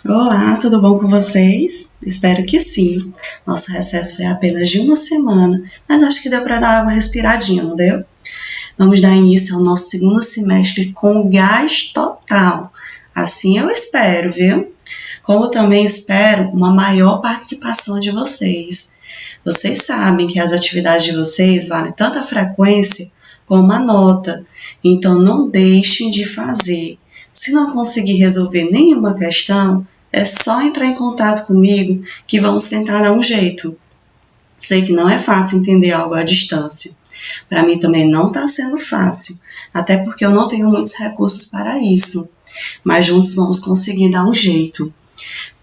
Olá, tudo bom com vocês? Espero que sim. Nosso recesso foi apenas de uma semana, mas acho que deu para dar uma respiradinha, não deu? Vamos dar início ao nosso segundo semestre com gás total. Assim eu espero, viu? Como também espero uma maior participação de vocês. Vocês sabem que as atividades de vocês valem tanto a frequência como a nota, então não deixem de fazer. Se não conseguir resolver nenhuma questão, é só entrar em contato comigo que vamos tentar dar um jeito. Sei que não é fácil entender algo à distância. Para mim também não está sendo fácil, até porque eu não tenho muitos recursos para isso. Mas juntos vamos conseguir dar um jeito.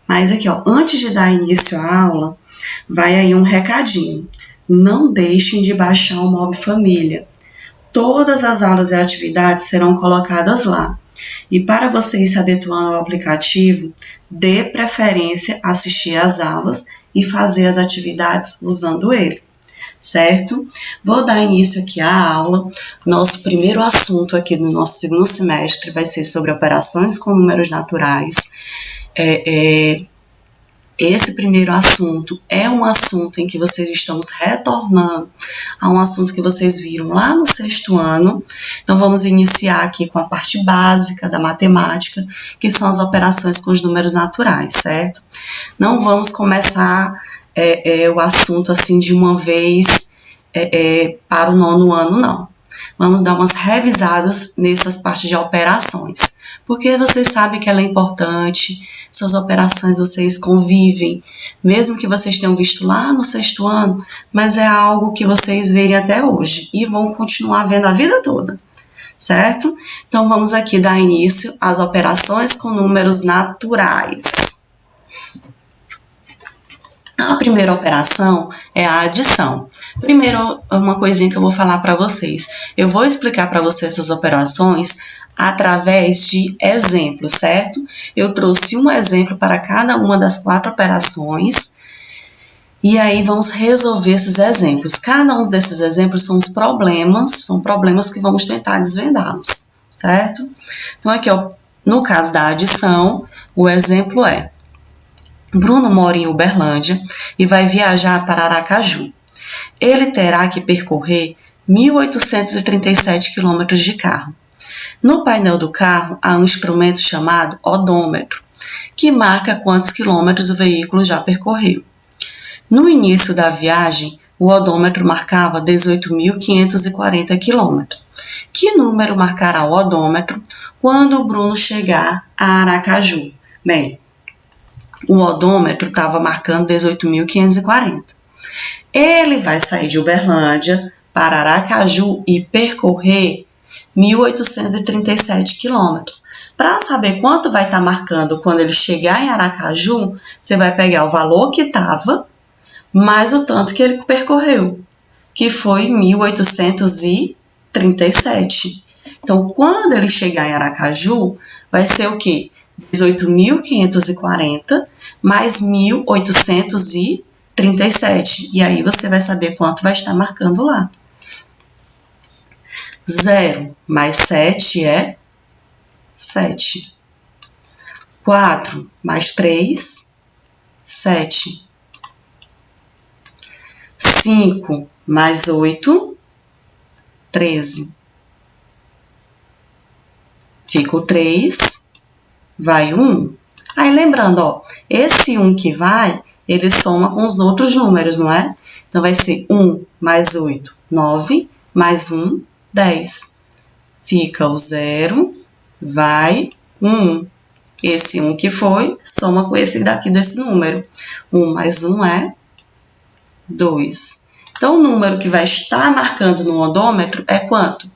Mas aqui, antes de dar início à aula, vai aí um recadinho. Não deixem de baixar o Mob Família. Todas as aulas e atividades serão colocadas lá. E para você ir se habituando ao aplicativo, dê preferência a assistir às aulas e fazer as atividades usando ele, certo? Vou dar início aqui à aula. Nosso primeiro assunto aqui no nosso segundo semestre vai ser sobre operações com números naturais. Esse primeiro assunto é um assunto em que vocês estão retornando a um assunto que vocês viram lá no sexto ano. Então, vamos iniciar aqui com a parte básica da matemática, que são as operações com os números naturais, certo? Não vamos começar o assunto assim de uma vez para o nono ano, não. Vamos dar umas revisadas nessas partes de operações, porque vocês sabem que ela é importante. Suas operações vocês convivem, mesmo que vocês tenham visto lá no sexto ano, mas é algo que vocês verem até hoje e vão continuar vendo a vida toda, certo? Então, vamos aqui dar início às operações com números naturais. A primeira operação é a adição. Primeiro, uma coisinha que eu vou falar para vocês. Eu vou explicar para vocês essas operações através de exemplos, certo? Eu trouxe um exemplo para cada uma das 4 operações e aí vamos resolver esses exemplos. Cada um desses exemplos são problemas que vamos tentar desvendá-los, certo? Então, aqui, no caso da adição, o exemplo é: Bruno mora em Uberlândia e vai viajar para Aracaju. Ele terá que percorrer 1.837 quilômetros de carro. No painel do carro há um instrumento chamado odômetro, que marca quantos quilômetros o veículo já percorreu. No início da viagem, o odômetro marcava 18.540 quilômetros. Que número marcará o odômetro quando o Bruno chegar a Aracaju? Bem, o odômetro estava marcando 18.540. Ele vai sair de Uberlândia para Aracaju e percorrer 1.837 quilômetros. Para saber quanto vai estar marcando quando ele chegar em Aracaju, você vai pegar o valor que estava, mais o tanto que ele percorreu, que foi 1.837. Então, quando ele chegar em Aracaju, vai ser o quê? 18.540 mais 1.837. E aí você vai saber quanto vai estar marcando lá. 0 mais 7 é 7. 4 mais 3, 7. 5 mais 8, 13. Fica o 3, vai o 1. Aí lembrando, esse 1 que vai, ele soma com os outros números, não é? Então, vai ser 1 mais 8, 9, mais 1, 10. Fica o 0, vai 1. Esse 1 que foi, soma com esse daqui desse número. 1 mais 1 é 2. Então, o número que vai estar marcando no odômetro é quanto?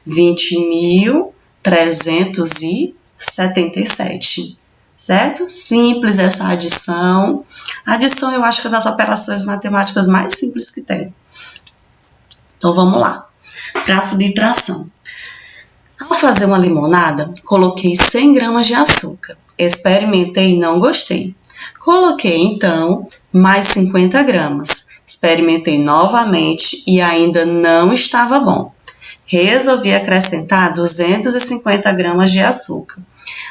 20.377. Certo? Simples essa adição. Adição eu acho que é das operações matemáticas mais simples que tem. Então, vamos lá. Para a subtração. Ao fazer uma limonada, coloquei 100 gramas de açúcar. Experimentei e não gostei. Coloquei, então, mais 50 gramas. Experimentei novamente e ainda não estava bom. Resolvi acrescentar 250 gramas de açúcar.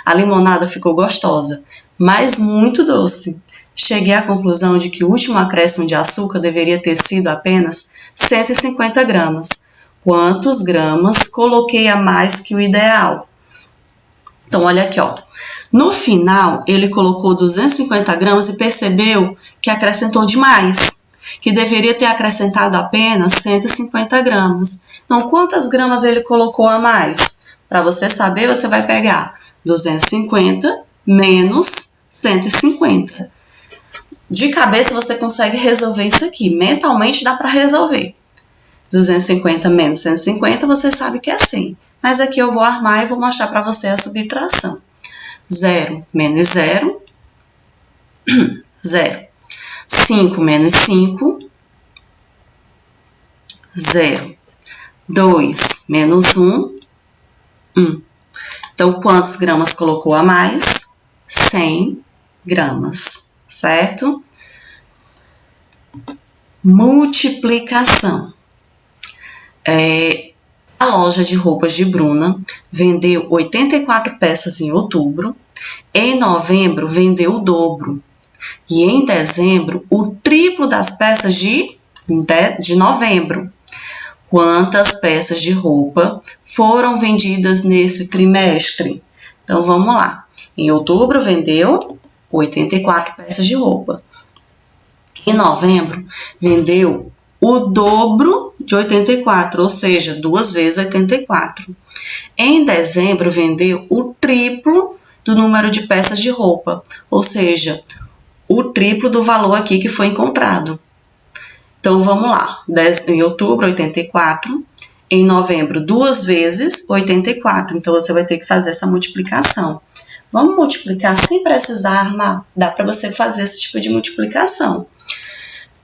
A limonada ficou gostosa, mas muito doce. Cheguei à conclusão de que o último acréscimo de açúcar deveria ter sido apenas 150 gramas. Quantos gramas coloquei a mais que o ideal? Então, olha aqui, ó. No final, ele colocou 250 gramas e percebeu que acrescentou demais, que deveria ter acrescentado apenas 150 gramas. Então, quantas gramas ele colocou a mais? Para você saber, você vai pegar 250 menos 150. De cabeça, você consegue resolver isso aqui. Mentalmente, dá para resolver. 250 menos 150, você sabe que é 100. Mas aqui eu vou armar e vou mostrar para você a subtração. 0 menos 0, 0. 5 menos 5, 0. 2 menos 1, 1. Então, quantos gramas colocou a mais? 100 gramas, certo? Multiplicação. A loja de roupas de Bruna vendeu 84 peças em outubro, em novembro vendeu o dobro e em dezembro o triplo das peças de novembro. Quantas peças de roupa foram vendidas nesse trimestre? Então, vamos lá. Em outubro vendeu 84 peças de roupa. Em novembro vendeu o dobro de 84, ou seja, 2 vezes 84. Em dezembro, vendeu o triplo do número de peças de roupa, ou seja, o triplo do valor aqui que foi encontrado. Então, vamos lá. Em outubro, 84. Em novembro, 2 vezes 84. Então, você vai ter que fazer essa multiplicação. Vamos multiplicar sem precisar armar. Dá para você fazer esse tipo de multiplicação.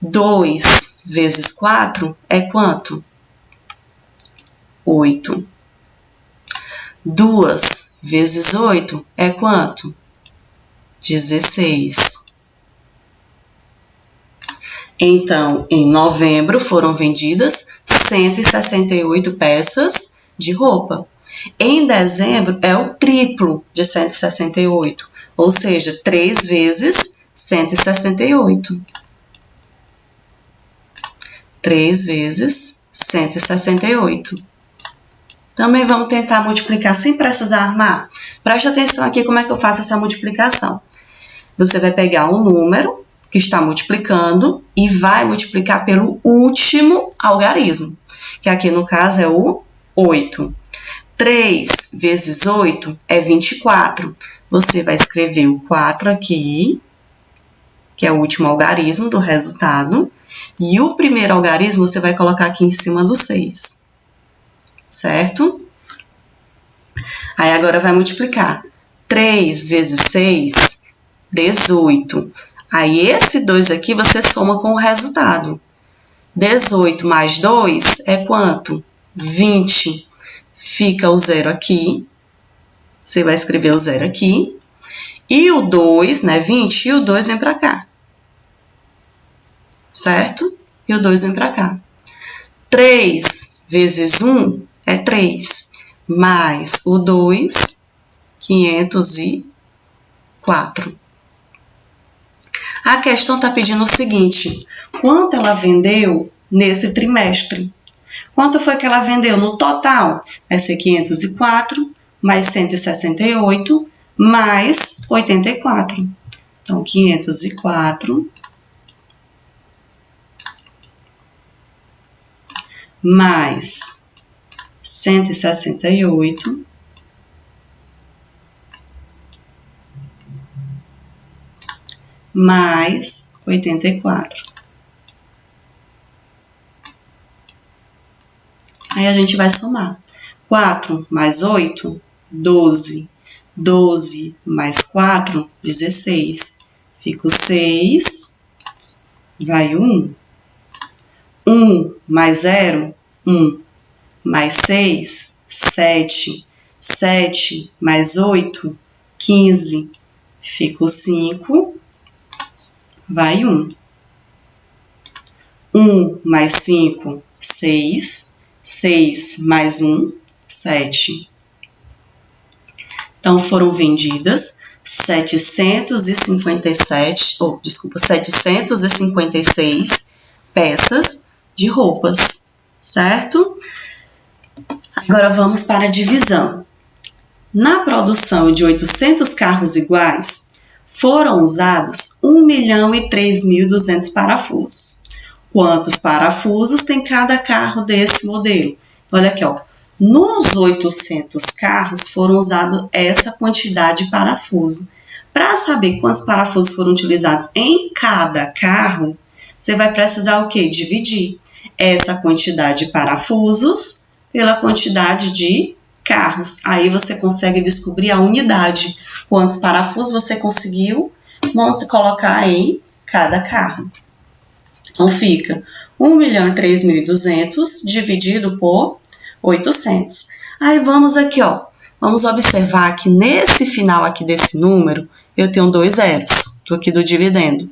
2 vezes 4 é quanto? 8. 2 vezes 8 é quanto? 16. Então, em novembro foram vendidas 168 peças de roupa. Em dezembro é o triplo de 168, ou seja, 3 vezes 168. 3 vezes 168. Também vamos tentar multiplicar sem precisar armar. Preste atenção aqui como é que eu faço essa multiplicação. Você vai pegar um número que está multiplicando e vai multiplicar pelo último algarismo, que aqui no caso é o 8. 3 vezes 8 é 24. Você vai escrever o 4 aqui, que é o último algarismo do resultado, e o primeiro algarismo você vai colocar aqui em cima do 6, certo? Aí agora vai multiplicar. 3 vezes 6, 18. Aí esse 2 aqui você soma com o resultado. 18 mais 2 é quanto? 20. Fica o 0 aqui. Você vai escrever o 0 aqui. E o 2, né? 20, e o 2 vem para cá. Certo? E o 2 vem para cá. 3 vezes 1 é 3. Mais o 2, 504. A questão está pedindo o seguinte: quanto ela vendeu nesse trimestre? Quanto foi que ela vendeu no total? Vai ser 504 mais 168 mais 84. Então, 504 mais 168 mais 84. Aí a gente vai somar. 4 mais 8, 12. 12 mais 4, 16. Fica o 6, vai o 1. 1 mais 0, 1. Mais 6, 7. 7 mais 8, 15. Fica o 5, vai 1. 1 mais 5, 6. 6 mais 1, 7. Então, foram vendidas 756 peças de roupas, certo? Agora, vamos para a divisão. Na produção de 800 carros iguais, foram usados 1.003.200 parafusos. Quantos parafusos tem cada carro desse modelo? Olha aqui, ó. Nos 800 carros foram usados essa quantidade de parafuso. Para saber quantos parafusos foram utilizados em cada carro, você vai precisar o quê? Dividir essa quantidade de parafusos pela quantidade de carros. Aí você consegue descobrir a unidade. Quantos parafusos você conseguiu colocar em cada carro. Então, fica 1.003.200 dividido por 800. Aí, vamos aqui, ó. Vamos observar que nesse final aqui desse número, eu tenho 2 zeros, aqui do dividendo.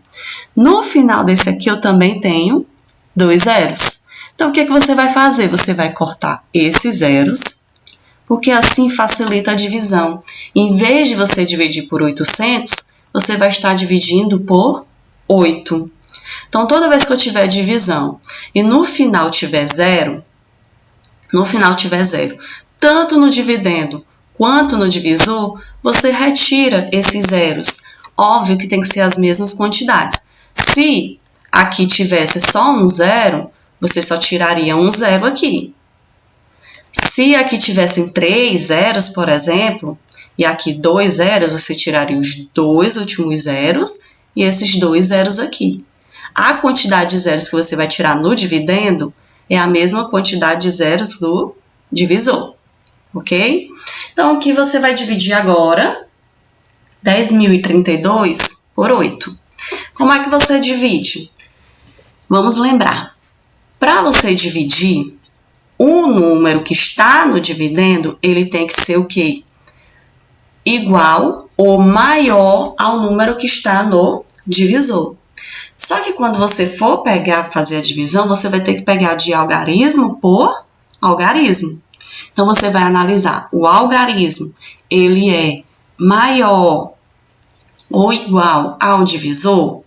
No final desse aqui, eu também tenho 2 zeros. Então, o que você vai fazer? Você vai cortar esses zeros, porque assim facilita a divisão. Em vez de você dividir por 800, você vai estar dividindo por 8. Então, toda vez que eu tiver divisão e no final tiver zero, tanto no dividendo quanto no divisor, você retira esses zeros. Óbvio que tem que ser as mesmas quantidades. Se aqui tivesse só um zero, você só tiraria um zero aqui. Se aqui tivessem 3 zeros, por exemplo, e aqui 2 zeros, você tiraria os 2 últimos zeros e esses 2 zeros aqui. A quantidade de zeros que você vai tirar no dividendo é a mesma quantidade de zeros do divisor, ok? Então, aqui você vai dividir agora 10.032 por 8. Como é que você divide? Vamos lembrar. Para você dividir, o número que está no dividendo, ele tem que ser o quê? Igual ou maior ao número que está no divisor. Só que quando você for fazer a divisão, você vai ter que pegar de algarismo por algarismo. Então, você vai analisar o algarismo, ele é maior ou igual ao divisor?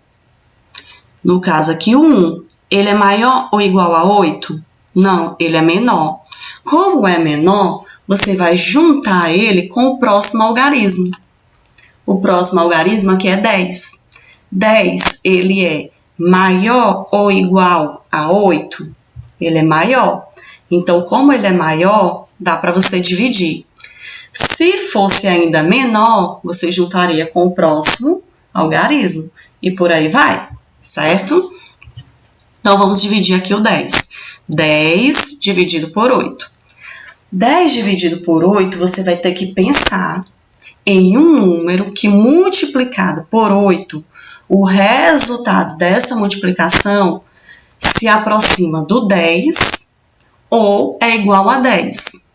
No caso aqui, o 1, ele é maior ou igual a 8? Não, ele é menor. Como é menor, você vai juntar ele com o próximo algarismo. O próximo algarismo aqui é 10. 10, ele é maior ou igual a 8? Ele é maior. Então, como ele é maior, dá para você dividir. Se fosse ainda menor, você juntaria com o próximo algarismo. E por aí vai, certo? Então, vamos dividir aqui o 10. 10 dividido por 8. 10 dividido por 8, você vai ter que pensar em um número que, multiplicado por 8, o resultado dessa multiplicação se aproxima do 10 ou é igual a 10.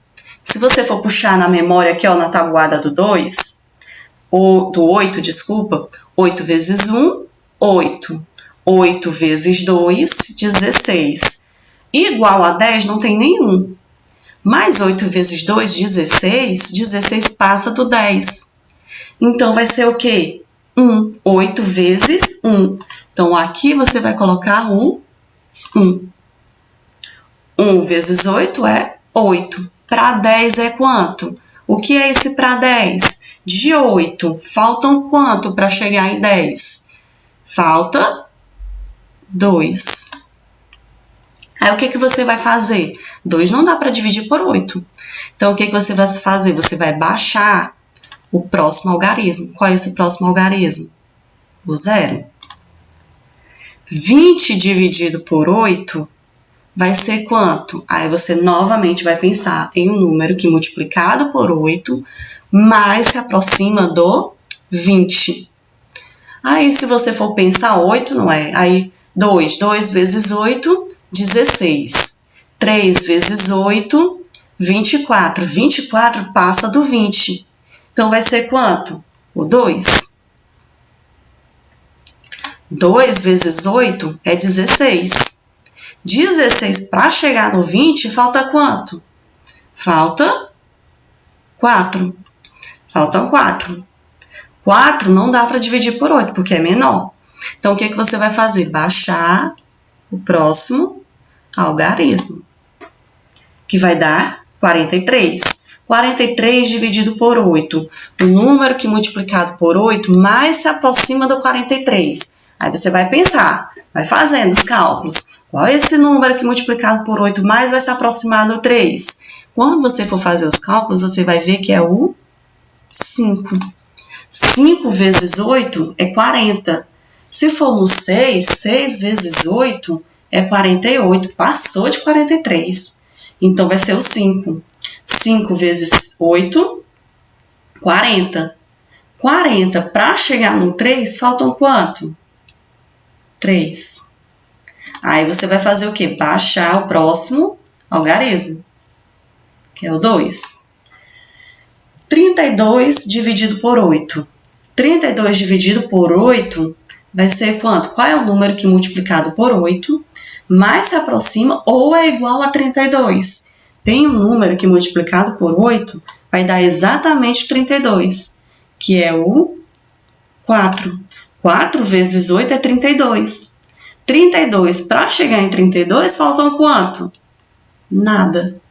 Se você for puxar na memória aqui, ó, na tabuada do 2, ou do 8, desculpa, 8 vezes 1, 8. 8 vezes 2, 16. Igual a 10 não tem nenhum. Mais 8 vezes 2, 16. 16 passa do 10. Então, vai ser o quê? 1. 8 vezes 1. Então, aqui você vai colocar 1. 1 vezes 8 é 8. Para 10 é quanto? O que é esse para 10? De 8, faltam quanto para chegar em 10? Falta 2. Aí, o que você vai fazer? 2 não dá para dividir por 8. Então, o que você vai fazer? Você vai baixar o próximo algarismo. Qual é esse próximo algarismo? O 0. 20 dividido por 8 vai ser quanto? Aí, você novamente vai pensar em um número que, multiplicado por 8, mais se aproxima do 20. Aí, se você for pensar 8, não é? Aí, 2 vezes 8, 16. 3 vezes 8, 24. 24 passa do 20. Então, vai ser quanto? O 2. 2 vezes 8 é 16. 16 para chegar no 20, falta quanto? Falta 4. Faltam 4. 4 não dá para dividir por 8, porque é menor. Então, o que você vai fazer? Baixar o próximo algarismo, que vai dar 43. 43 dividido por 8. O número que multiplicado por 8 mais se aproxima do 43. Aí você vai pensar, vai fazendo os cálculos. Qual é esse número que multiplicado por 8 mais vai se aproximar do 3? Quando você for fazer os cálculos, você vai ver que é o 5. 5 vezes 8 é 40. Se for no 6, 6 vezes 8 é 48. Passou de 43. Então, vai ser o 5. 5 vezes 8, 40. 40 para chegar no 3, faltam quanto? 3. Aí, você vai fazer o quê? Baixar o próximo algarismo, que é o 2. 32 dividido por 8. 32 dividido por 8 vai ser quanto? Qual é o número que multiplicado por 8 mais se aproxima ou é igual a 32? Tem um número que multiplicado por 8 vai dar exatamente 32, que é o 4. 4 vezes 8 é 32. 32, para chegar em 32, faltam quanto? Nada.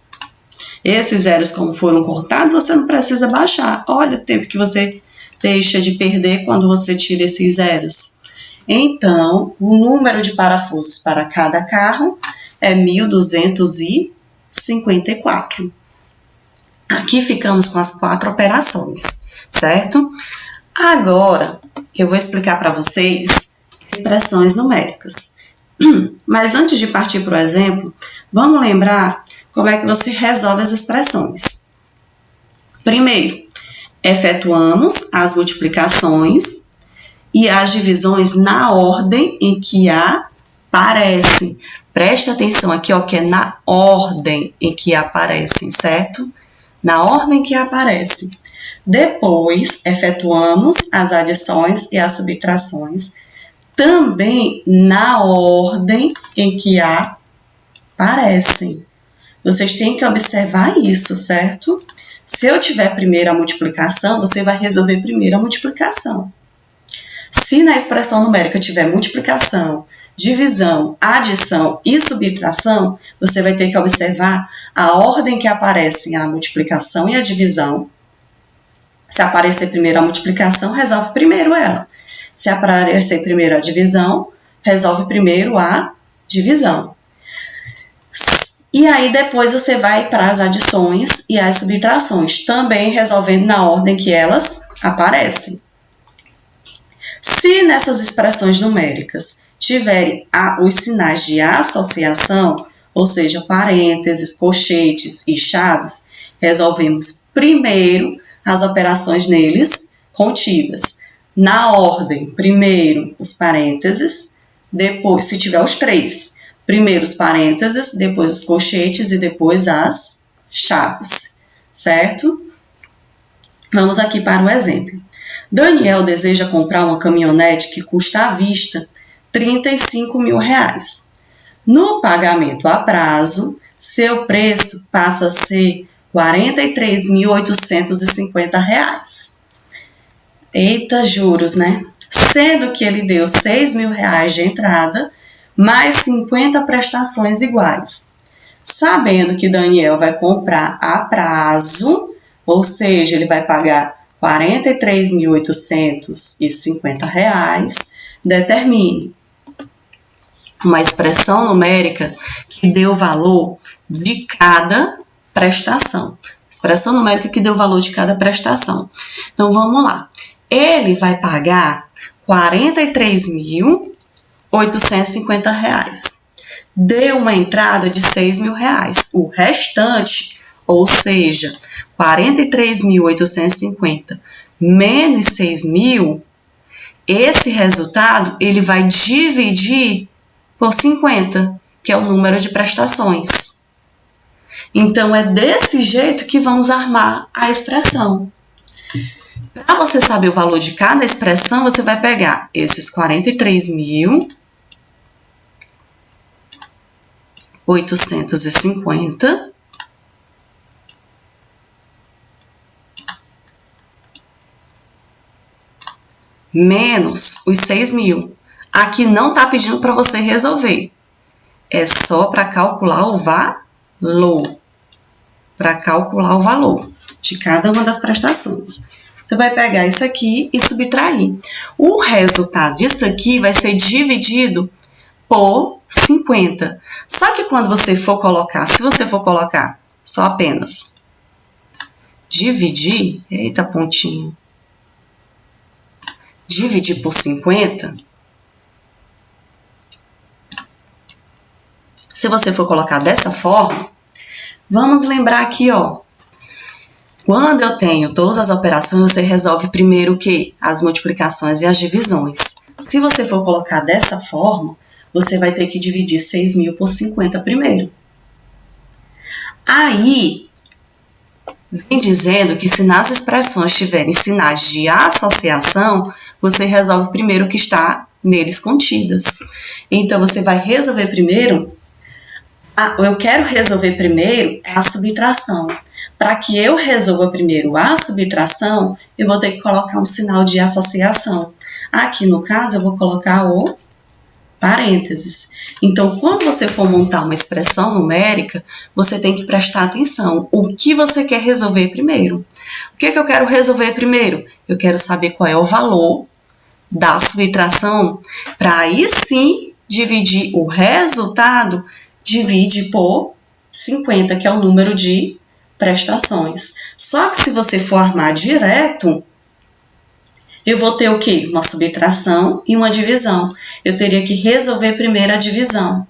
Esses zeros, como foram cortados, você não precisa baixar. Olha o tempo que você deixa de perder quando você tira esses zeros. Então, o número de parafusos para cada carro é 1.254. Aqui ficamos com as 4 operações, certo? Agora, eu vou explicar para vocês expressões numéricas. Mas antes de partir para o exemplo, vamos lembrar como é que você resolve as expressões. Primeiro, efetuamos as multiplicações e as divisões na ordem em que aparecem. Preste atenção aqui, ó, que é na ordem em que aparecem, certo? Na ordem que aparecem. Depois, efetuamos as adições e as subtrações também na ordem em que aparecem. Vocês têm que observar isso, certo? Se eu tiver primeiro a multiplicação, você vai resolver primeiro a multiplicação. Se na expressão numérica tiver multiplicação, divisão, adição e subtração, você vai ter que observar a ordem que aparecem a multiplicação e a divisão. Se aparecer primeiro a multiplicação, resolve primeiro ela. Se aparecer primeiro a divisão, resolve primeiro a divisão. E aí, depois você vai para as adições e as subtrações, também resolvendo na ordem que elas aparecem. Se nessas expressões numéricas tiverem os sinais de associação, ou seja, parênteses, colchetes e chaves, resolvemos primeiro as operações neles contidas. Na ordem, primeiro os parênteses, depois, se tiver os 3, primeiro os parênteses, depois os colchetes e depois as chaves, certo? Vamos aqui para o exemplo. Daniel deseja comprar uma caminhonete que custa à vista R$35 mil. No pagamento a prazo, seu preço passa a ser R$43.850. Eita, juros, né? Sendo que ele deu R$6 mil de entrada, mais 50 prestações iguais. Sabendo que Daniel vai comprar a prazo, ou seja, ele vai pagar R$43.850, determine uma expressão numérica que dê o valor de cada prestação. Expressão numérica que dê o valor de cada prestação. Então, vamos lá. Ele vai pagar R$43.850. Deu uma entrada de R$6 mil. O restante, ou seja, R$43.850 menos R$6 mil, esse resultado ele vai dividir por 50, que é o número de prestações. Então, é desse jeito que vamos armar a expressão. Para você saber o valor de cada expressão, você vai pegar esses 43 mil 850 menos os 6.000. Aqui não está pedindo para você resolver. É só para calcular o valor. Para calcular o valor de cada uma das prestações. Você vai pegar isso aqui e subtrair. O resultado disso aqui vai ser dividido por 50. Só que quando você for colocar, se você for colocar só apenas dividir, eita pontinho, dividir por 50, se você for colocar dessa forma, vamos lembrar aqui, ó, quando eu tenho todas as operações, você resolve primeiro o quê? As multiplicações e as divisões. Se você for colocar dessa forma, você vai ter que dividir 6.000 por 50 primeiro. Aí, vem dizendo que se nas expressões tiverem sinais de associação, você resolve primeiro o que está neles contidas. Então, você vai resolver primeiro, eu quero resolver primeiro a subtração. Para que eu resolva primeiro a subtração, eu vou ter que colocar um sinal de associação. Aqui, no caso, eu vou colocar o parênteses. Então, quando você for montar uma expressão numérica, você tem que prestar atenção. O que você quer resolver primeiro? O que eu quero resolver primeiro? Eu quero saber qual é o valor da subtração, para aí sim dividir o resultado, divide por 50, que é o número de prestações. Só que se você for armar direto, eu vou ter o quê? Uma subtração e uma divisão. Eu teria que resolver primeiro a divisão.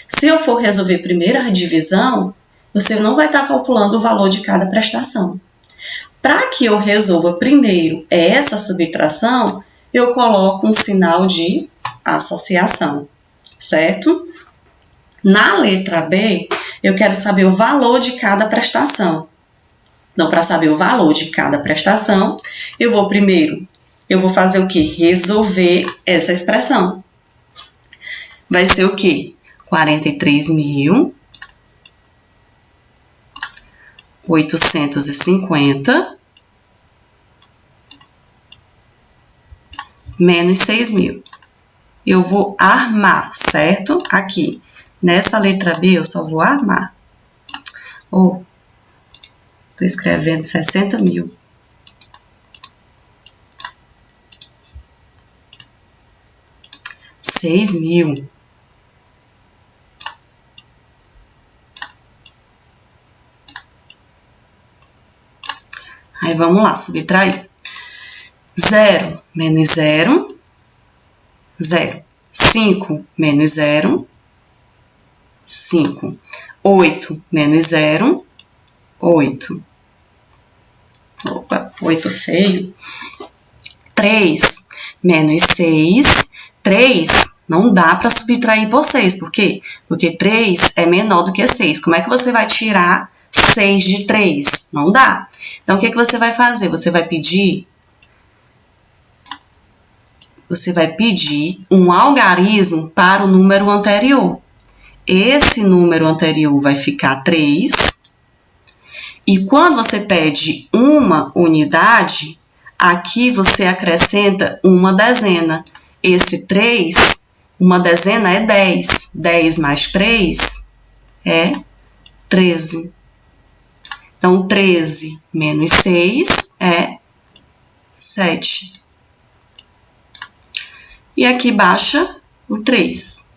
Se eu for resolver primeiro a divisão, você não vai estar calculando o valor de cada prestação. Para que eu resolva primeiro essa subtração, eu coloco um sinal de associação, certo? Na letra B, eu quero saber o valor de cada prestação. Então, para saber o valor de cada prestação, eu vou fazer o quê? Resolver essa expressão. Vai ser o quê? 43.850 menos 6.000. Eu vou armar, certo? Aqui. Nessa letra B, eu só vou armar. Estou escrevendo 60.000. $6.000. Aí, vamos lá, subtrair. 0 menos 0, 0. 5 menos 0, 5. 8 menos 0, 8. Opa, 8 feio. 3 menos 6. 3 não dá para subtrair por 6. Por quê? Porque 3 é menor do que 6. Como é que você vai tirar 6 de 3? Não dá. Então, o que você vai fazer? Você vai pedir um algarismo para o número anterior. Esse número anterior vai ficar 3. E quando você pede uma unidade, aqui você acrescenta uma dezena. Esse 3, uma dezena é 10. 10 mais 3 é 13. Então, 13 menos 6 é 7. E aqui baixa o 3.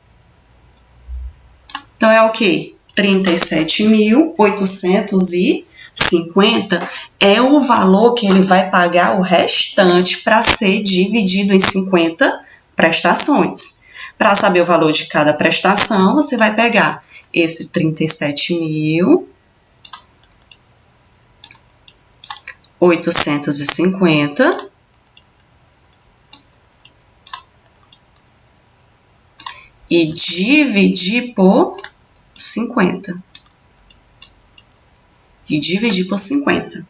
Então, é o quê? 37.850 é o valor que ele vai pagar o restante para ser dividido em 50 prestações. Para saber o valor de cada prestação, você vai pegar esse 37.850 e dividir por 50. E dividir por 50.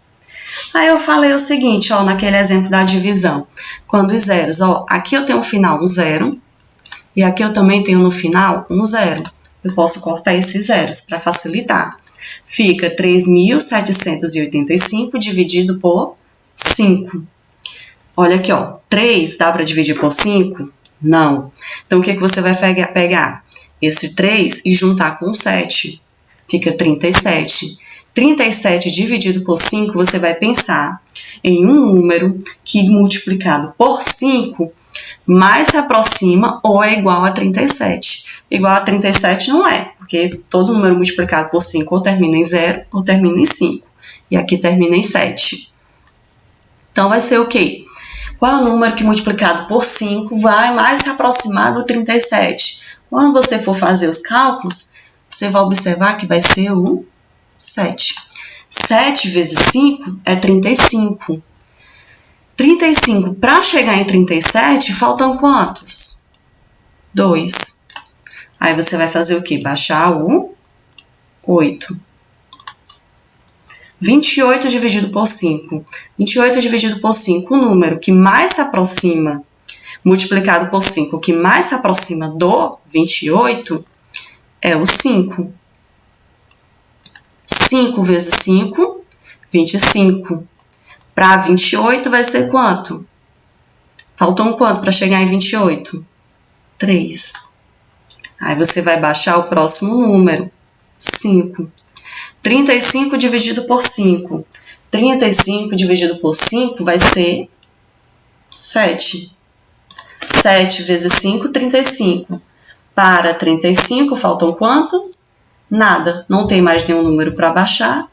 Aí eu falei o seguinte, ó, naquele exemplo da divisão. Quando os zeros, ó, aqui eu tenho no final um 0, e aqui eu também tenho no final um 0. eu posso cortar esses zeros para facilitar. Fica 3.785 dividido por 5. Olha aqui, ó. 3 dá para dividir por 5? Não. Então, o que você vai pegar? Esse 3 e juntar com 7. Fica 37. 37 dividido por 5, você vai pensar em um número que, multiplicado por 5, mais se aproxima ou é igual a 37. Igual a 37 não é, porque todo número multiplicado por 5 ou termina em 0 ou termina em 5. E aqui termina em 7. Então, vai ser o quê? Qual é o número que multiplicado por 5 vai mais se aproximar do 37? Quando você for fazer os cálculos, você vai observar que vai ser o 7. 7 vezes 5 é 35. 35, para chegar em 37, faltam quantos? 2. Aí você vai fazer o quê? Baixar o 8. 28 dividido por 5. 28 dividido por 5, o número que mais se aproxima, multiplicado por 5, que mais se aproxima do 28, é o 5. 5 vezes 5, 25. Para 28 vai ser quanto? Faltam quanto para chegar em 28? 3. Aí você vai baixar o próximo número, 5. 35 dividido por 5. 35 dividido por 5 vai ser 7. 7 vezes 5, 35. Para 35, faltam quantos? Nada. Não tem mais nenhum número para baixar.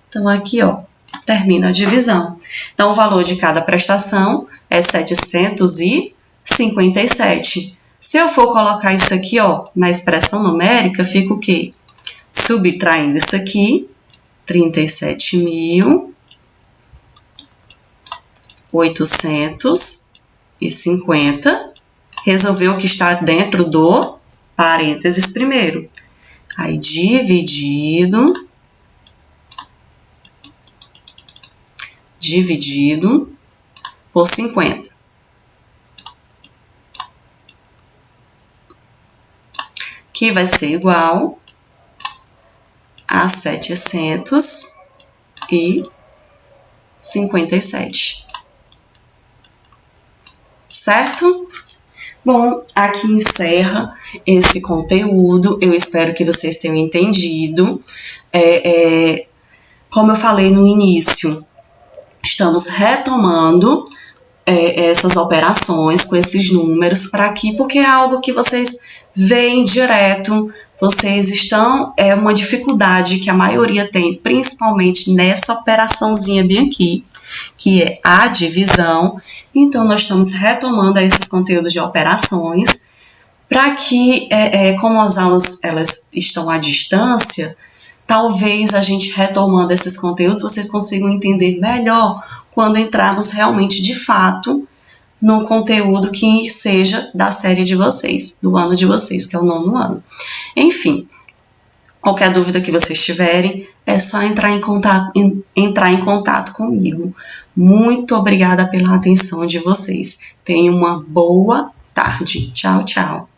Então, aqui, ó, termina a divisão. Então, o valor de cada prestação é 757. Se eu for colocar isso aqui, ó, na expressão numérica, fica o quê? Subtraindo isso aqui, 37.850. Resolveu o que está dentro do parênteses primeiro. Aí, dividido por 50. Que vai ser igual a 757. Certo? Bom, aqui encerra esse conteúdo. Eu espero que vocês tenham entendido. Como eu falei no início, estamos retomando essas operações com esses números para aqui, porque é algo que vocês veem direto, vocês estão, é uma dificuldade que a maioria tem, principalmente nessa operaçãozinha bem aqui, que é a divisão. Então, nós estamos retomando esses conteúdos de operações, para que, como as aulas elas estão à distância, talvez a gente retomando esses conteúdos, vocês consigam entender melhor quando entrarmos realmente, de fato, no conteúdo que seja da série de vocês, do ano de vocês, que é o 9º ano. Enfim, qualquer dúvida que vocês tiverem, é só entrar em contato comigo. Muito obrigada pela atenção de vocês. Tenham uma boa tarde. Tchau, tchau.